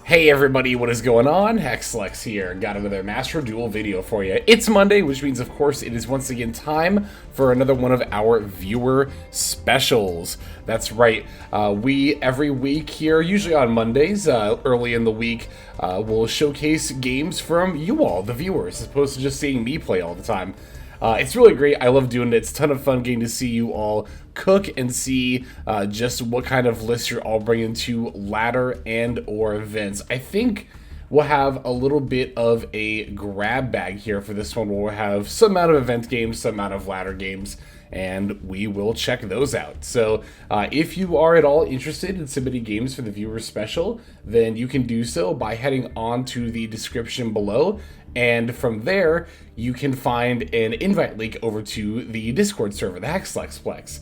Hey everybody, what is going on? Hexlex here. Got another Master Duel video for you. It's Monday, which means of course it is once again time for another one of our viewer specials. That's right, we every week here, usually on Mondays, early in the week, will showcase games from you all, the viewers, as opposed to just seeing me play all the time. It's really great. I love doing it. It's a ton of fun getting to see you all cook and see just what kind of lists you're all bringing to ladder and or events. I think we'll have a little bit of a grab bag here for this one. We'll have some amount of event games, some amount of ladder games, and we will check those out. So if you are at all interested in submitting games for the viewer special, then you can do so by heading on to the description below. And from there, you can find an invite link over to the Discord server, the Hexlexplex.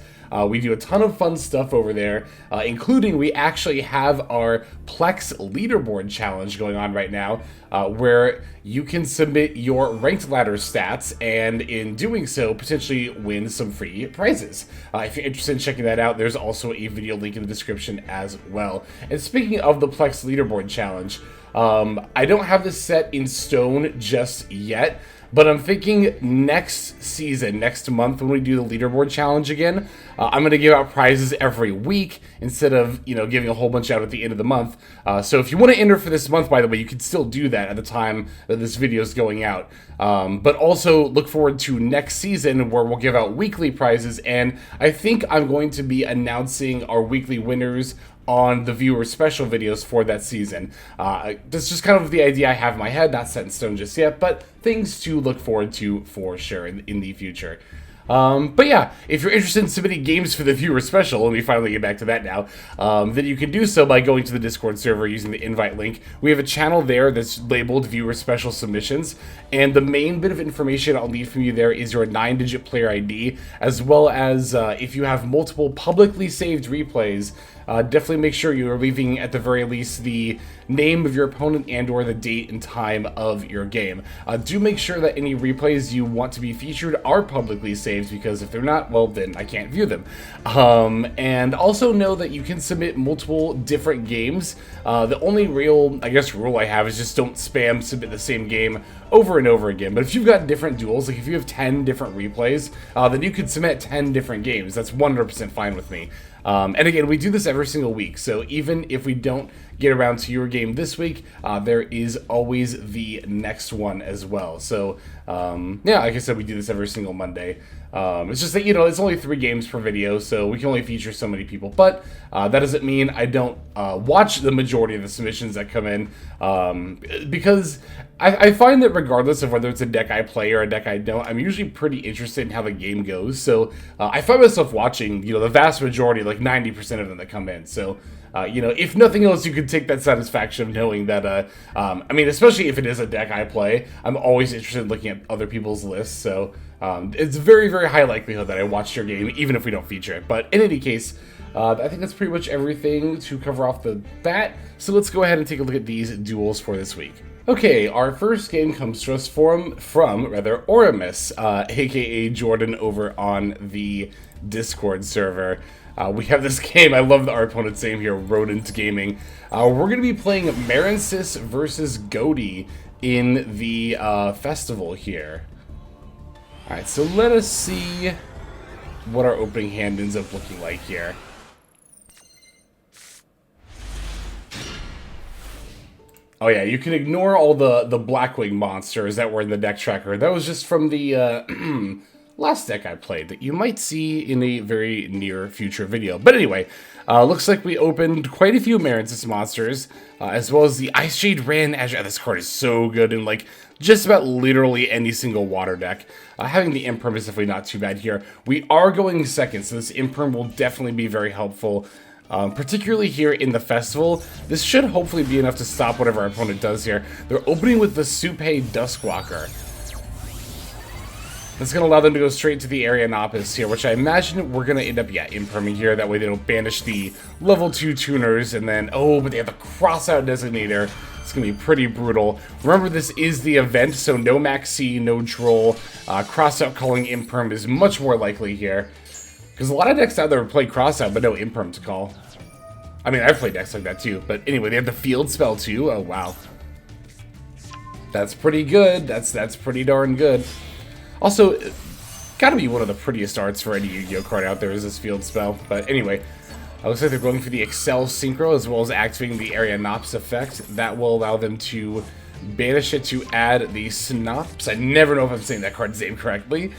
We do a ton of fun stuff over there, including we actually have our Plex leaderboard challenge going on right now, where you can submit your ranked ladder stats and in doing so, potentially win some free prizes. If you're interested in checking that out, there's also a video link in the description as well. And speaking of the Plex leaderboard challenge, I don't have this set in stone just yet, but I'm thinking next season, next month when we do the leaderboard challenge again, I'm going to give out prizes every week instead of, giving a whole bunch out at the end of the month. So if you want to enter for this month, by the way, you can still do that at the time that this video is going out. But also look forward to next season where we'll give out weekly prizes, and I think I'm going to be announcing our weekly winners on the viewer special videos for that season. That's just kind of the idea I have in my head, not set in stone just yet, but things to look forward to for sure in the future. But yeah, if you're interested in submitting games for the viewer special, let me finally get back to that now, then you can do so by going to the Discord server using the invite link. We have a channel there that's labeled viewer special submissions, and the main bit of information I'll need from you there is your 9-digit player ID, as well as if you have multiple publicly saved replays, definitely make sure you are leaving at the very least the name of your opponent and or the date and time of your game. Do make sure that any replays you want to be featured are publicly saved, because if they're not, well, then I can't view them. And also know that you can submit multiple different games. The only real, rule I have is just don't spam submit the same game over and over again. But if you've got different duels, like if you have 10 different replays, then you could submit 10 different games. That's 100% fine with me. And again, we do this every single week, so even if we don't get around to your game this week, there is always the next one as well. So, yeah, like I said, we do this every single Monday. It's just that, it's only 3 games per video, so we can only feature so many people. But that doesn't mean I don't watch the majority of the submissions that come in, because I find that regardless of whether it's a deck I play or a deck I don't, I'm usually pretty interested in how the game goes. So I find myself watching, the vast majority, like 90% of them that come in. So, if nothing else, you can take that satisfaction of knowing that, especially if it is a deck I play, I'm always interested in looking at other people's lists. So it's very, very high likelihood that I watched your game, even if we don't feature it. But in any case, I think that's pretty much everything to cover off the bat. So let's go ahead and take a look at these duels for this week. Okay, our first game comes to us from Oramus, aka Jordan over on the Discord server. We have this game, I love our opponent's name here, Rodent Gaming. We're going to be playing Marinis versus Goti in the festival here. Alright, so let us see what our opening hand ends up looking like here. Oh yeah, you can ignore all the Blackwing monsters that were in the deck tracker. That was just from the last deck I played that you might see in a very near future video. But anyway, looks like we opened quite a few Marinis monsters, as well as the Ice Shade Ran Azure. This card is so good in like just about literally any single water deck. Having the Imperm is definitely not too bad here. We are going second, so this Imperm will definitely be very helpful. Particularly here in the festival. This should hopefully be enough to stop whatever our opponent does here. They're opening with the Supe Duskwalker. That's going to allow them to go straight to the Arianopis here, which I imagine we're going to end up, imperming here. That way they don't banish the level 2 tuners, and then, but they have the Crossout Designator. It's going to be pretty brutal. Remember, this is the event, so no Maxi, no Droll. Crossout calling Imperm is much more likely here. Because a lot of decks out there play Crossout, but no Imperm to call. I mean, I've played decks like that too, but anyway, they have the field spell too. Oh, wow. That's pretty good. That's pretty darn good. Also, gotta be one of the prettiest arts for any Yu-Gi-Oh card out there is this field spell. But anyway, it looks like they're going for the Excel Synchro as well as activating the Area Nops effect. That will allow them to banish it to add the Snops. I never know if I'm saying that card's name correctly.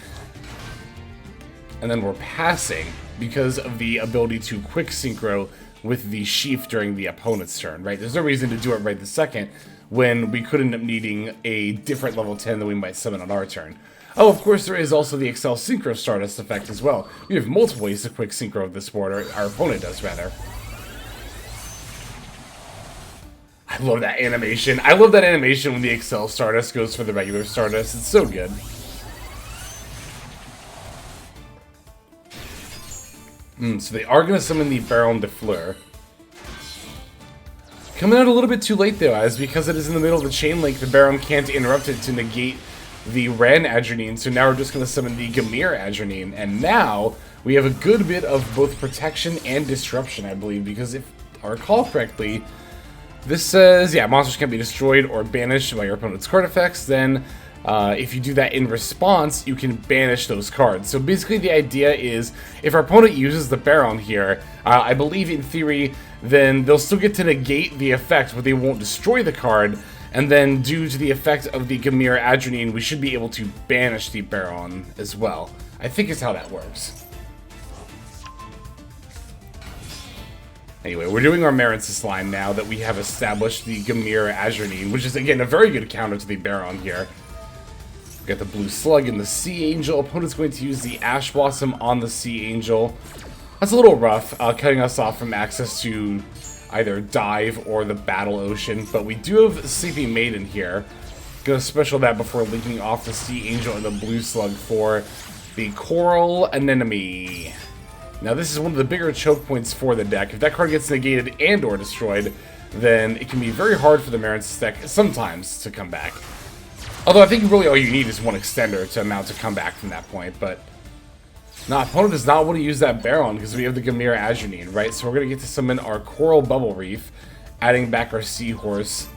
And then we're passing because of the ability to quick synchro with the sheaf during the opponent's turn, right? There's no reason to do it right this second when we could end up needing a different level 10 that we might summon on our turn. Oh, of course, there is also the Excel Synchro Stardust effect as well. We have multiple ways to quick synchro with this board, or our opponent does, rather. I love that animation. I love that animation when the Excel Stardust goes for the regular Stardust. It's so good. So they are going to summon the Baron de Fleur. Coming out a little bit too late, though, as because it is in the middle of the chain link, the Baron can't interrupt it to negate the Ran Adrenine, so now we're just going to summon the Gamir Adrenine, and now we have a good bit of both protection and disruption, I believe, because if I recall correctly, this says, yeah, monsters can be destroyed or banished by your opponent's card effects. Then, if you do that in response, you can banish those cards. So basically the idea is, if our opponent uses the Baron here, I believe in theory, then they'll still get to negate the effect, but they won't destroy the card. And then, due to the effect of the Gamir Adrenine, we should be able to banish the Baron as well. I think is how that works. Anyway, we're doing our Marinis line now that we have established the Gamir Adrenine, which is, again, a very good counter to the Baron here. We got the Blue Slug and the Sea Angel. Opponent's going to use the Ash Blossom on the Sea Angel. That's a little rough, cutting us off from access to either Dive or the Battle Ocean, but we do have Sleeping Maiden here. Gonna special that before linking off the Sea Angel and the Blue Slug for the Coral Anemone. Now this is one of the bigger choke points for the deck. If that card gets negated and or destroyed, then it can be very hard for the Marinis deck sometimes to come back. Although I think really all you need is one extender to amount to come back from that point, but no, opponent does not want to use that Baron because we have the Gamir Adrenine, right? So we're going to get to summon our Coral Bubble Reef, adding back our Seahorse,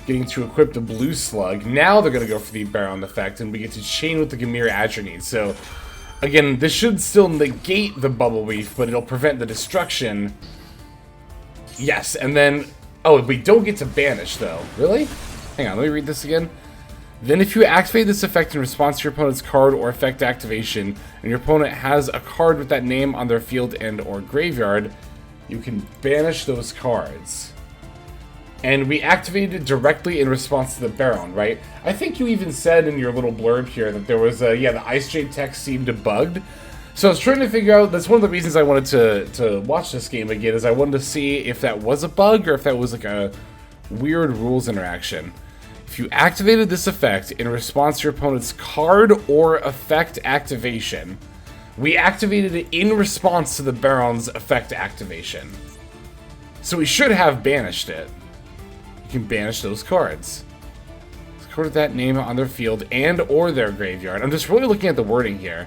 getting to equip the Blue Slug. Now they're going to go for the Baron effect, and we get to chain with the Gamir Adrenine. So, again, this should still negate the Bubble Reef, but it'll prevent the destruction. Yes, and then... Oh, we don't get to banish, though. Really? Hang on, let me read this again. Then if you activate this effect in response to your opponent's card or effect activation, and your opponent has a card with that name on their field and or graveyard, you can banish those cards. And we activated it directly in response to the Baron, right? I think you even said in your little blurb here that there was a, yeah, the Ice Jade text seemed bugged. So I was trying to figure out, that's one of the reasons I wanted to watch this game again, is I wanted to see if that was a bug or if that was like a weird rules interaction. If you activated this effect in response to your opponent's card or effect activation, we activated it in response to the Baron's effect activation. So we should have banished it. You can banish those cards. Card with that name on their field and or their graveyard. I'm just really looking at the wording here.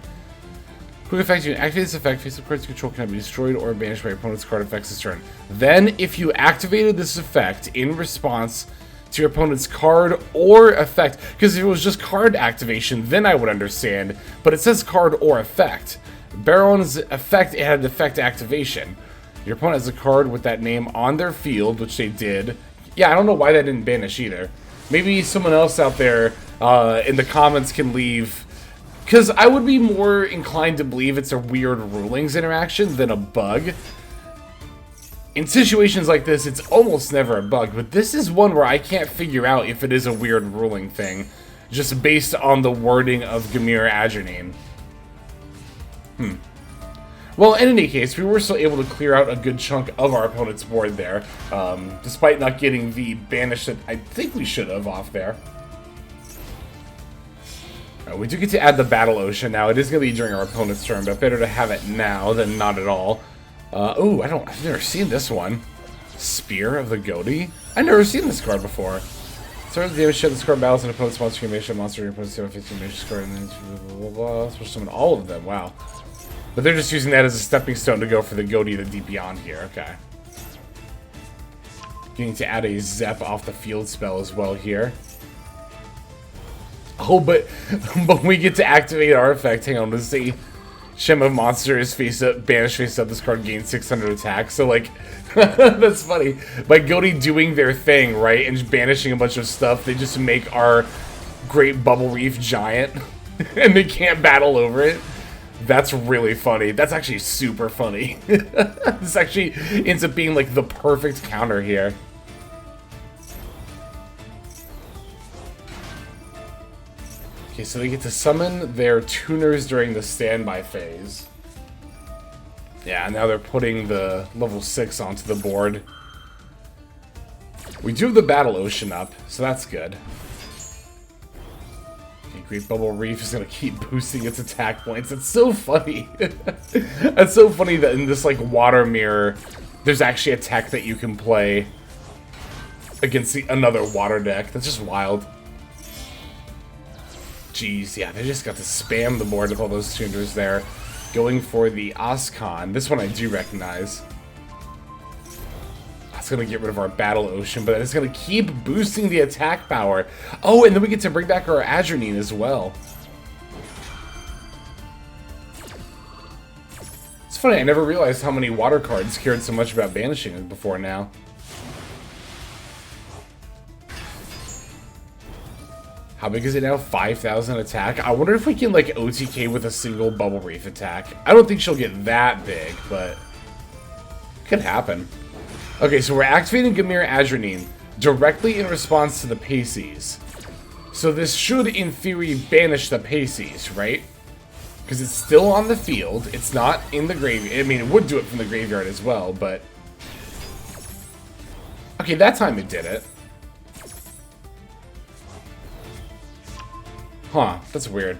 Quick effect, you can activate this effect, face-up cards you control cannot be destroyed or banished by your opponent's card effects this turn. Then, if you activated this effect in response to your opponent's card or effect, because if it was just card activation, then I would understand, but it says card or effect. Baron's effect, it had effect activation. Your opponent has a card with that name on their field, which they did. Yeah, I don't know why that didn't banish either. Maybe someone else out there in the comments can leave, because I would be more inclined to believe it's a weird rulings interaction than a bug. In situations like this, it's almost never a bug, but this is one where I can't figure out if it is a weird ruling thing, just based on the wording of Gamir Adrenine. Well, in any case, we were still able to clear out a good chunk of our opponent's board there, despite not getting the banish that I think we should have off there. We do get to add the Battle Ocean now. It is going to be during our opponent's turn, but better to have it now than not at all. Oh, I've never seen this one. Spear of the Goti? I've never seen this card before. Start the damage shed this card battles an opponent's monster animation, monster your opponent's 15 damage card, and then blah blah blah. Supposed to summon all of them, wow. But they're just using that as a stepping stone to go for the Goti the deep beyond here, okay. Getting to add a Zep off the field spell as well here. Oh, but we get to activate our effect. Hang on, let's see. Gem of Monster is face up, banish face up. This card gains 600 attack. So, like, that's funny. By Goti doing their thing, right, and just banishing a bunch of stuff, they just make our Great Bubble Reef giant, and they can't battle over it. That's really funny. That's actually super funny. This actually ends up being, like, the perfect counter here. Okay, so they get to summon their tuners during the standby phase. Yeah, now they're putting the level 6 onto the board. We do have the Battle Ocean up, so that's good. Okay, Great Bubble Reef is going to keep boosting its attack points. It's so funny. It's so funny that in this, like, water mirror, there's actually a tech that you can play against another water deck. That's just wild. Jeez, yeah, they just got to spam the board with all those tuners there. Going for the Oscon. This one I do recognize. That's going to get rid of our Battle Ocean, but it's going to keep boosting the attack power. Oh, and then we get to bring back our Adrenine as well. It's funny, I never realized how many water cards cared so much about banishing before now. How big is it now? 5,000 attack? I wonder if we can, like, OTK with a single Bubble Reef attack. I don't think she'll get that big, but could happen. Okay, so we're activating Gamera Adrenine directly in response to the Paces. So this should, in theory, banish the Paces, right? Because it's still on the field. It's not in the graveyard. I mean, it would do it from the graveyard as well, but... Okay, that time it did it. Huh, that's weird.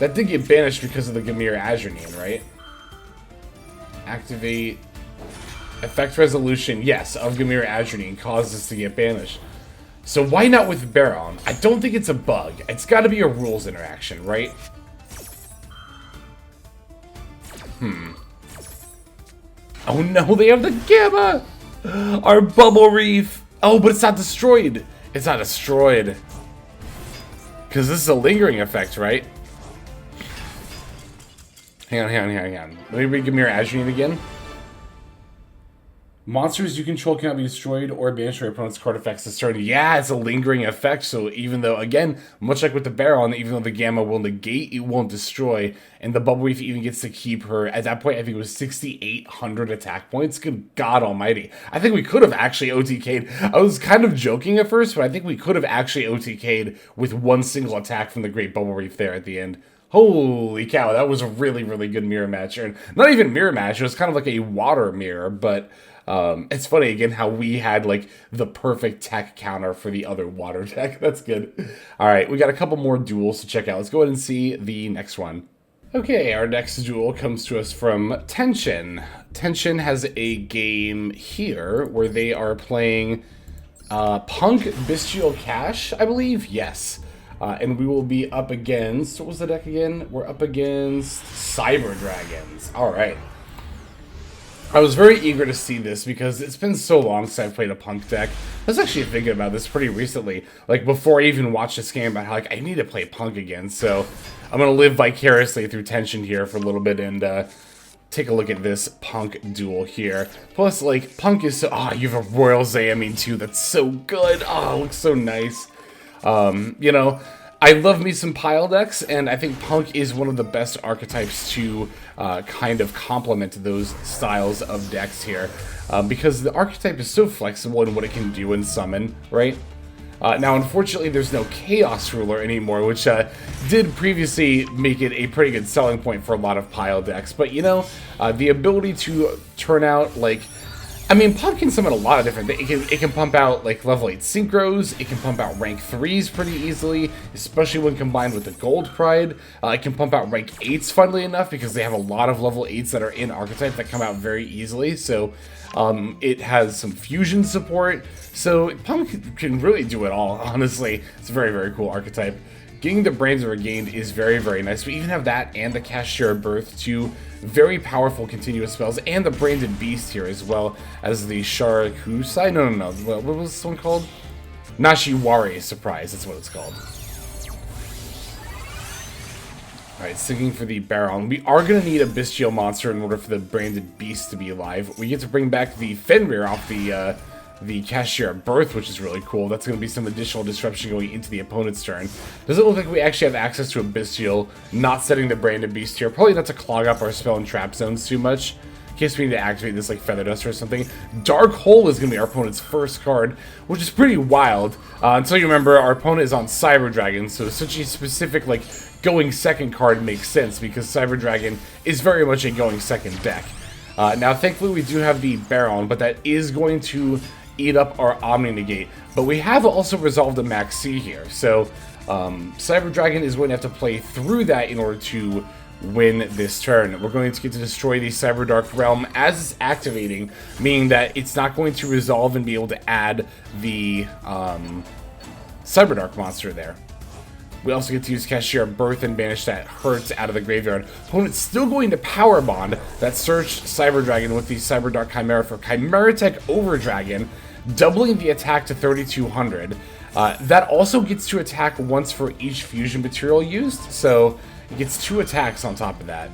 That did get banished because of the Gamera Adrenine, right? Activate effect resolution, yes, of Gamera Adrenine causes us to get banished. So why not with Baron? I don't think it's a bug. It's got to be a rules interaction, right? Oh no, they have the Gamma! Our Bubble Reef! Oh, but it's not destroyed! It's not destroyed. Because this is a lingering effect, right? Hang on. Let me read Gamera Adrenine again. Monsters you control cannot be destroyed or banished your opponent's card effects this turn. Yeah, it's a lingering effect, so even though, again, much like with the Baron, even though the Gamma will negate, it won't destroy, and the Bubble Reef even gets to keep her, at that point, I think it was 6,800 attack points. Good God almighty. I think we could have actually OTK'd. I was kind of joking at first, but I think we could have actually OTK'd with one single attack from the Great Bubble Reef there at the end. Holy cow, that was a really, really good mirror match. Or not even mirror match, it was kind of like a water mirror, but... it's funny, again, how we had, like, the perfect tech counter for the other water deck. That's good. Alright, we got a couple more duels to check out. Let's go ahead and see the next one. Okay, our next duel comes to us from Tension. Tension has a game here where they are playing Punk Bestial Cash, I believe? Yes. And we will be up against... What was the deck again? We're up against Cyber Dragons. Alright. I was very eager to see this because it's been so long since I've played a Punk deck. I was actually thinking about this pretty recently, like before I even watched this game, about how, like, I need to play Punk again. So I'm going to live vicariously through Tension here for a little bit and take a look at this Punk duel here. Plus, like, Punk is so... Oh, you have a Royal Xayamine too. That's so good. Oh, it looks so nice. You know... I love me some pile decks, and I think Punk is one of the best archetypes to kind of complement those styles of decks here, because the archetype is so flexible in what it can do in Summon, right? Now, unfortunately, there's no Chaos Ruler anymore, which did previously make it a pretty good selling point for a lot of pile decks, but, you know, the ability to turn out, like... I mean, Punk can summon a lot of different things. It can pump out, like, level 8 Synchros. It can pump out rank 3s pretty easily, especially when combined with the Gold Pride. It can pump out rank 8s, funnily enough, because they have a lot of level 8s that are in Archetype that come out very easily. So, it has some fusion support. So, Punk can really do it all, honestly. It's a very, very cool archetype. getting the Brains Regained is very, very nice. We even have that and the Cashier Birth, two very powerful continuous spells, and the Branded Beast here, as well as the Sharakusai. No. What was this one called? Nashiwari Surprise, that's what it's called. Alright, singing for the Baron. We are going to need a Bestial Monster in order for the Branded Beast to be alive. We get to bring back the Fenrir off the Cashier Birth, which is really cool. That's going to be some additional disruption going into the opponent's turn. Doesn't look like we actually have access to a Bestial, not setting the Branded Beast here. Probably not to clog up our spell and trap zones too much, in case we need to activate this like Feather Duster or something. Dark Hole is going to be our opponent's first card, which is pretty wild. Until you remember, our opponent is on Cyber Dragon, so such a specific like going second card makes sense because Cyber Dragon is very much a going second deck. Now, thankfully, we do have the Baron, but that is going to eat up our Omni Negate. But we have also resolved a Max C here, so Cyber Dragon is going to have to play through that in order to win this turn. We're going to get to destroy the Cyber Dark Realm as it's activating, meaning that it's not going to resolve and be able to add the Cyber Dark monster there. We also get to use Cashier Birth and banish that Hurts out of the graveyard. Opponent's still going to Power Bond that searched Cyber Dragon with the Cyber Dark Chimera for Chimera Tech Over Dragon, doubling the attack to 3,200. That also gets to attack once for each fusion material used, so it gets 2 attacks on top of that.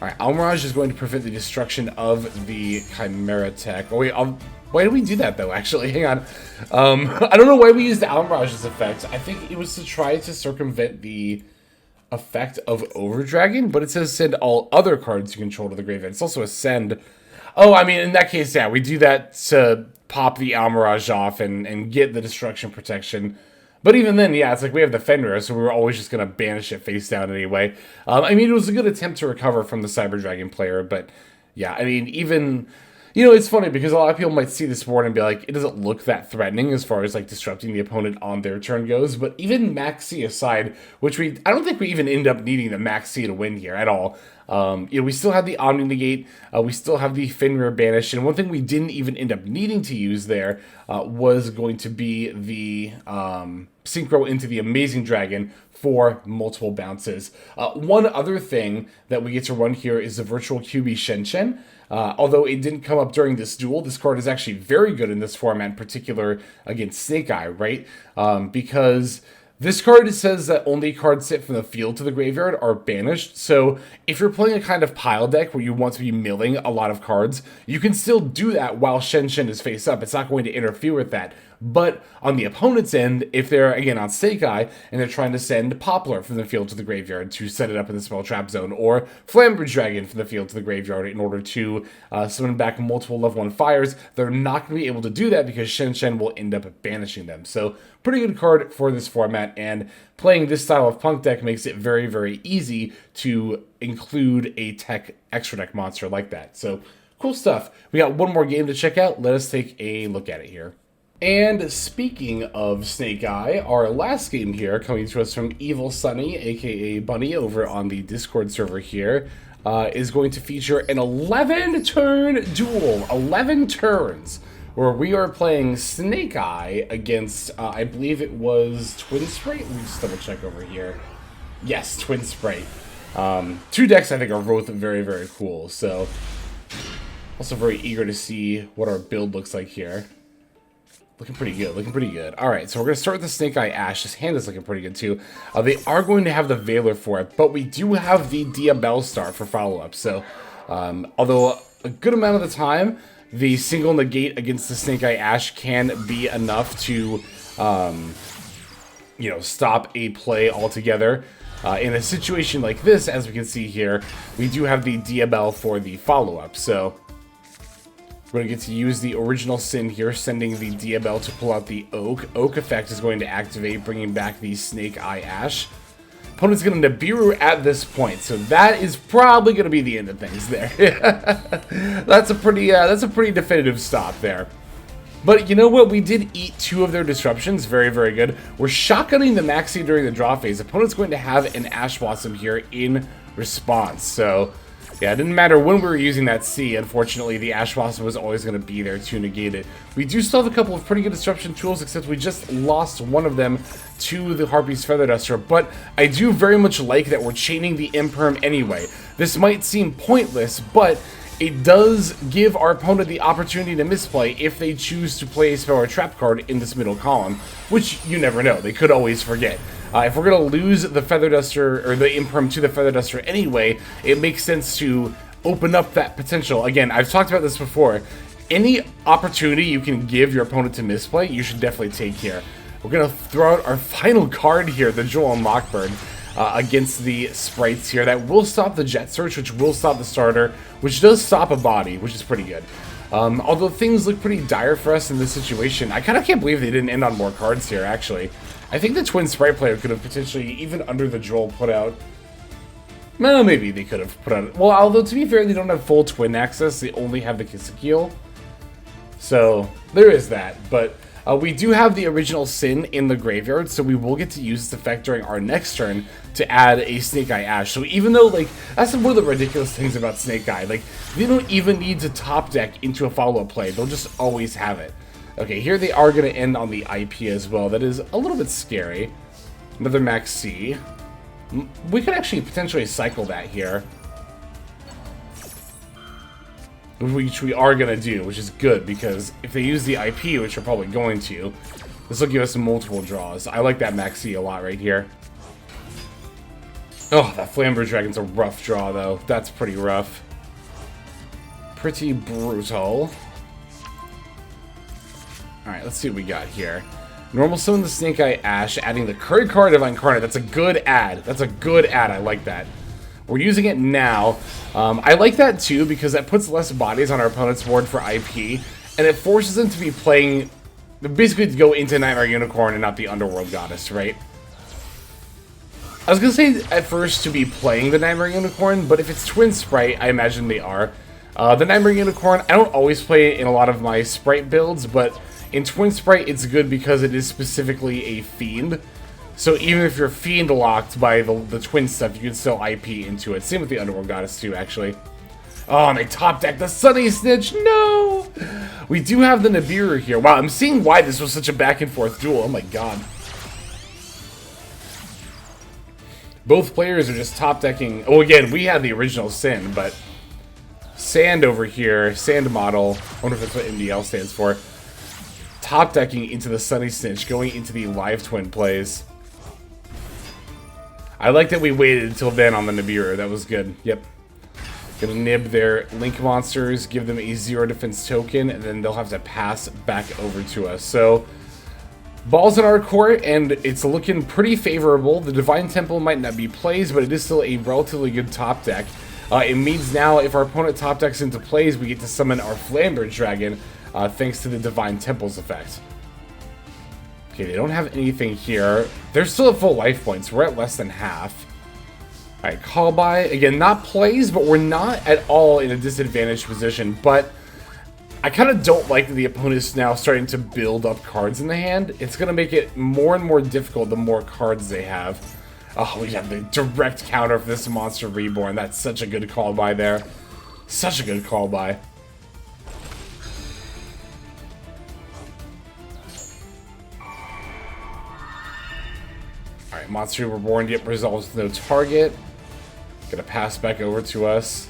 Alright, Almirage is going to prevent the destruction of the Chimera Tech. Oh wait, why did we do that though, actually? Hang on. I don't know why we used the Almirage's effect. I think it was to try to circumvent the effect of Over Dragon, but it says send all other cards you control to the graveyard. It's also a send. Oh, I mean, in that case, yeah, we do that to pop the Almirage off and get the destruction protection. But even then, yeah, it's like we have the Fenrir, so we were always just going to banish it face down anyway. I mean, it was a good attempt to recover from the Cyber Dragon player, but yeah, I mean, even... You know, it's funny because a lot of people might see this board and be like, it doesn't look that threatening as far as like disrupting the opponent on their turn goes. But even Max C aside, which I don't think we even end up needing the Max C to win here at all. You know, we still have the Omni Negate, we still have the Fenrir Banish, and one thing we didn't even end up needing to use there was going to be the Synchro into the Amazing Dragon for multiple bounces. One other thing that we get to run here is the Virtual QB Shen. Although it didn't come up during this duel, this card is actually very good in this format, in particular against Snake Eye, right? Because this card says that only cards sent from the field to the graveyard are banished. So if you're playing a kind of pile deck where you want to be milling a lot of cards, you can still do that while Shen is face up. It's not going to interfere with that. But on the opponent's end, if they're, again, on Snake Eye, and they're trying to send Poplar from the field to the graveyard to set it up in the spell trap zone, or Flambridge Dragon from the field to the graveyard in order to summon back multiple level 1 fires, they're not going to be able to do that because Shen will end up banishing them. So, pretty good card for this format, and playing this style of Punk deck makes it very, very easy to include a tech extra deck monster like that. So, cool stuff. We got one more game to check out. Let us take a look at it here. And speaking of Snake Eye, our last game here, coming to us from Evil Sunny, aka Bunny, over on the Discord server here, is going to feature an 11-turn duel, 11 turns, where we are playing Snake Eye against, I believe it was Twin Sprite? Let me just double check over here. Yes, Twin Sprite. 2 decks I think are both very, very cool, so also very eager to see what our build looks like here. Looking pretty good, looking pretty good. Alright, so we're going to start with the Snake Eye Ash. This hand is looking pretty good too. They are going to have the Veiler for it, but we do have the Diabell Star for follow-up. So, although a good amount of the time, the single negate against the Snake Eye Ash can be enough to, you know, stop a play altogether. In a situation like this, as we can see here, we do have the Diabell for the follow-up. So, we're going to get to use the original Sin here, sending the Diabell to pull out the Oak. Oak effect is going to activate, bringing back the Snake Eye Ash. Opponent's going to Nibiru at this point, so that is probably going to be the end of things there. That's a pretty definitive stop there. But you know what? We did eat 2 of their disruptions. Very, very good. We're shotgunning the Maxi during the draw phase. Opponent's going to have an Ash Blossom here in response, so Yeah, it didn't matter when we were using that C. Unfortunately, the Ash Blossom was always going to be there to negate it. We do still have a couple of pretty good disruption tools, except we just lost one of them to the Harpy's Feather Duster. But I do very much like that we're chaining the Imperm anyway. This might seem pointless, but it does give our opponent the opportunity to misplay if they choose to play a spell or trap card in this middle column, which you never know. They could always forget. If we're going to lose the Feather Duster, or the Imperm to the Feather Duster anyway, it makes sense to open up that potential. Again, I've talked about this before. Any opportunity you can give your opponent to misplay, you should definitely take here. We're going to throw out our final card here, the Jewel and Lockbird, against the Sprites here. That will stop the Jet Search, which will stop the starter, which does stop a body, which is pretty good. Although things look pretty dire for us in this situation, I kind of can't believe they didn't end on more cards here, actually. I think the Twin Sprite player could have potentially, even under the Jewel, put out... Well, maybe they could have put out... Well, although, to be fair, they don't have full Twin access. They only have the Kissekeel. So, there is that. But we do have the original Sin in the graveyard, so we will get to use this effect during our next turn to add a Snake Eye Ash. So even though, like, that's one of the ridiculous things about Snake Eye. Like, they don't even need to top deck into a follow-up play. They'll just always have it. Okay, here they are going to end on the IP as well. That is a little bit scary. Another Max C. We could actually potentially cycle that here. Which we are going to do, which is good, because if they use the IP, which they're probably going to, this will give us multiple draws. I like that Max C a lot right here. Oh, that Flamber Dragon's a rough draw, though. That's pretty rough. Pretty brutal. Alright, let's see what we got here. Normal Summon the Snake Eye Ash, adding the current card of Incarnate. That's a good add. That's a good add. I like that. We're using it now. I like that too, because that puts less bodies on our opponent's board for IP, and it forces them to be playing, basically to go into Nightmare Unicorn and not the Underworld Goddess, right? I was going to say at first to be playing the Nightmare Unicorn, but if it's Twin Sprite, I imagine they are. The Nightmare Unicorn, I don't always play it in a lot of my Sprite builds, but in Twin Sprite, it's good because it is specifically a Fiend. So even if you're Fiend locked by the Twin stuff, you can still IP into it. Same with the Underworld Goddess too, actually. Oh, and they top deck the Sunny Snitch. No! We do have the Nibiru here. Wow, I'm seeing why this was such a back and forth duel. Oh my god. Both players are just top decking. Oh, again, we had the original Sin, but Sand over here, Sand Model. I wonder if that's what MDL stands for. Top decking into the Sunny Snitch, going into the Live Twin plays. I like that we waited until then on the Nibiru. That was good. Yep. Gonna nib their Link monsters, give them a 0 defense token, and then they'll have to pass back over to us. So, ball's in our court, and it's looking pretty favorable. The Divine Temple might not be plays, but it is still a relatively good top deck. It means now if our opponent top decks into plays, we get to summon our Flamber Dragon, thanks to the Divine Temple's effect. Okay, they don't have anything here. They're still at full life points. We're at less than half. Alright, call by. Again, not plays, but we're not at all in a disadvantaged position. But I kind of don't like that the opponent's now starting to build up cards in the hand. It's going to make it more and more difficult the more cards they have. Oh, we have the direct counter for this Monster Reborn. That's such a good call by there. Such a good call by. Alright, Monster Reborn, yep, resolves with no target. Gonna pass back over to us.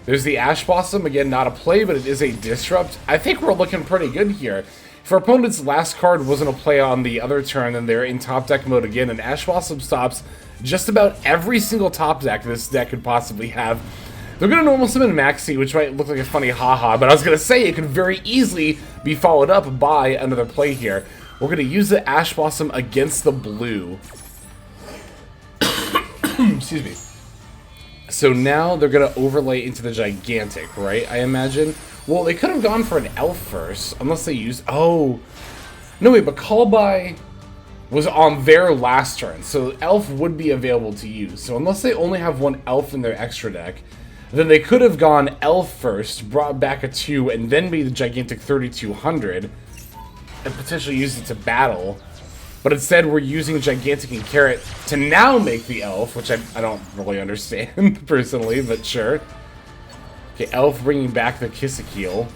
There's the Ash Blossom, again, not a play, but it is a disrupt. I think we're looking pretty good here. If our opponent's last card wasn't a play on the other turn, then they're in top deck mode again, and Ash Blossom stops just about every single top deck this deck could possibly have. They're gonna normal summon Maxi, which might look like a funny haha, but I was gonna say it could very easily be followed up by another play here. We're gonna use the Ash Blossom against the blue. Excuse me. So now they're going to overlay into the Gigantic, right? I imagine. Well, they could have gone for an Elf first, unless they used... Oh! No, wait, but Call By was on their last turn, so Elf would be available to use. So unless they only have one Elf in their extra deck, then they could have gone Elf first, brought back a 2, and then made the Gigantic 3200, and potentially used it to battle. But instead, we're using Gigantic and Carrot to now make the Elf, which I don't really understand, personally, but sure. Okay, Elf bringing back the Kisakeel.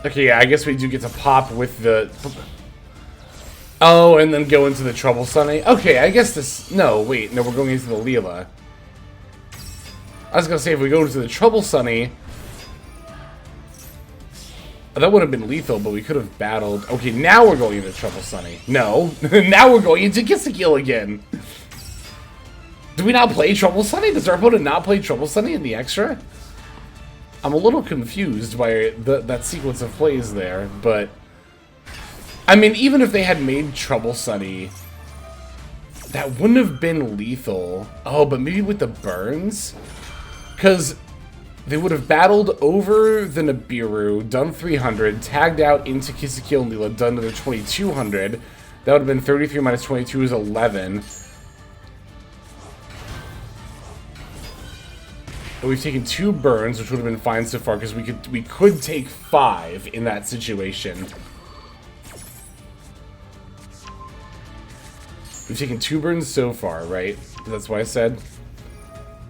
Okay, yeah, I guess we do get to pop with the... Oh, and then go into the Trouble Sunny. Okay, I guess this... No, wait. No, we're going into the Leela. I was going to say, if we go into the Trouble Sunny... That would have been lethal, but we could have battled... Okay, now we're going into Trouble Sunny. No. Now we're going into Kisakeel again. Do we not play Trouble Sunny? Does our opponent not play Trouble Sunny in the extra? I'm a little confused by that sequence of plays there, but... I mean, even if they had made Trouble Sunny, that wouldn't have been lethal. Oh, but maybe with the burns? Because they would have battled over the Nibiru, done 300, tagged out into Kisakeel and Leela, done another 2200. That would have been 33 minus 22 is 11. And we've taken 2 burns, which would have been fine so far, because we could take 5 in that situation. We've taken 2 burns so far, right? That's what I said.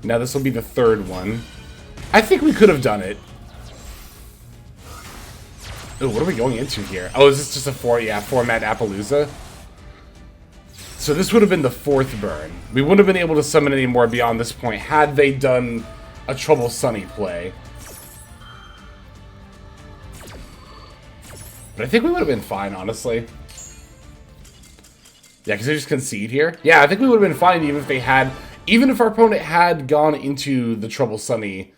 Now this will be the 3rd one. I think we could have done it. Oh, what are we going into here? Oh, is this just a format Appaloosa? So this would have been the 4th burn. We wouldn't have been able to summon any more beyond this point had they done a Trouble Sunny play. But I think we would have been fine, honestly. Yeah, because they just concede here. Yeah, I think we would have been fine even if they had... Even if our opponent had gone into the Trouble Sunny...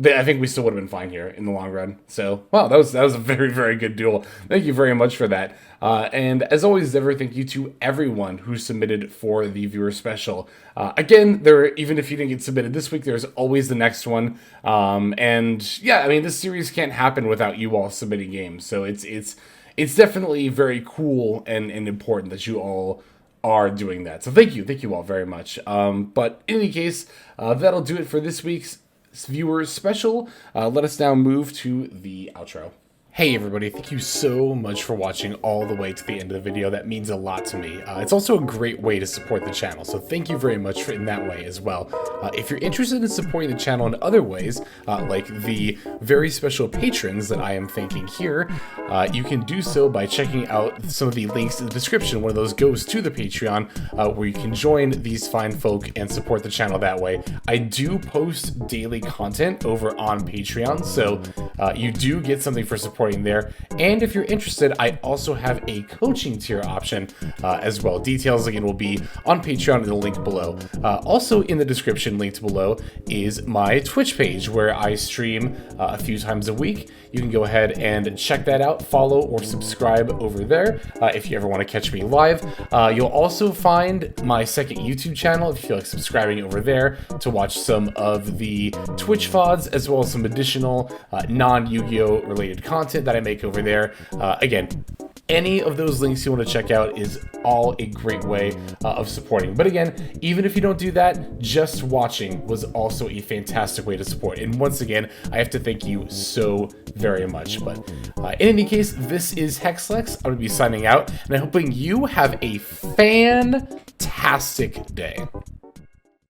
I think we still would have been fine here in the long run. So, wow, that was a very, very good duel. Thank you very much for that. And as always, ever, thank you to everyone who submitted for the viewer special. Again, even if you didn't get submitted this week, there's always the next one. And yeah, I mean, this series can't happen without you all submitting games. So it's definitely very cool and important that you all are doing that. So thank you all very much. But in any case, that'll do it for this week's viewer special. Let us now move to the outro. Hey everybody, thank you so much for watching all the way to the end of the video. That means a lot to me. It's also a great way to support the channel, so thank you very much in that way as well. If you're interested in supporting the channel in other ways, like the very special patrons that I am thanking here, you can do so by checking out some of the links in the description. One of those goes to the Patreon, where you can join these fine folk and support the channel that way. I do post daily content over on Patreon, so you do get something for supporting there. And if you're interested, I also have a coaching tier option as well. Details again will be on Patreon in the link below. Also in the description linked below is my Twitch page where I stream a few times a week. You can go ahead and check that out, follow or subscribe over there if you ever want to catch me live. You'll also find my second YouTube channel if you feel like subscribing over there to watch some of the Twitch VODs as well as some additional non-Yu-Gi-Oh related content that I make over there. Again, any of those links you want to check out is all a great way of supporting. But again, even if you don't do that, just watching was also a fantastic way to support. And once again, I have to thank you so very much. But in any case, this is Hexlex. I'm going to be signing out, and I'm hoping you have a fantastic day.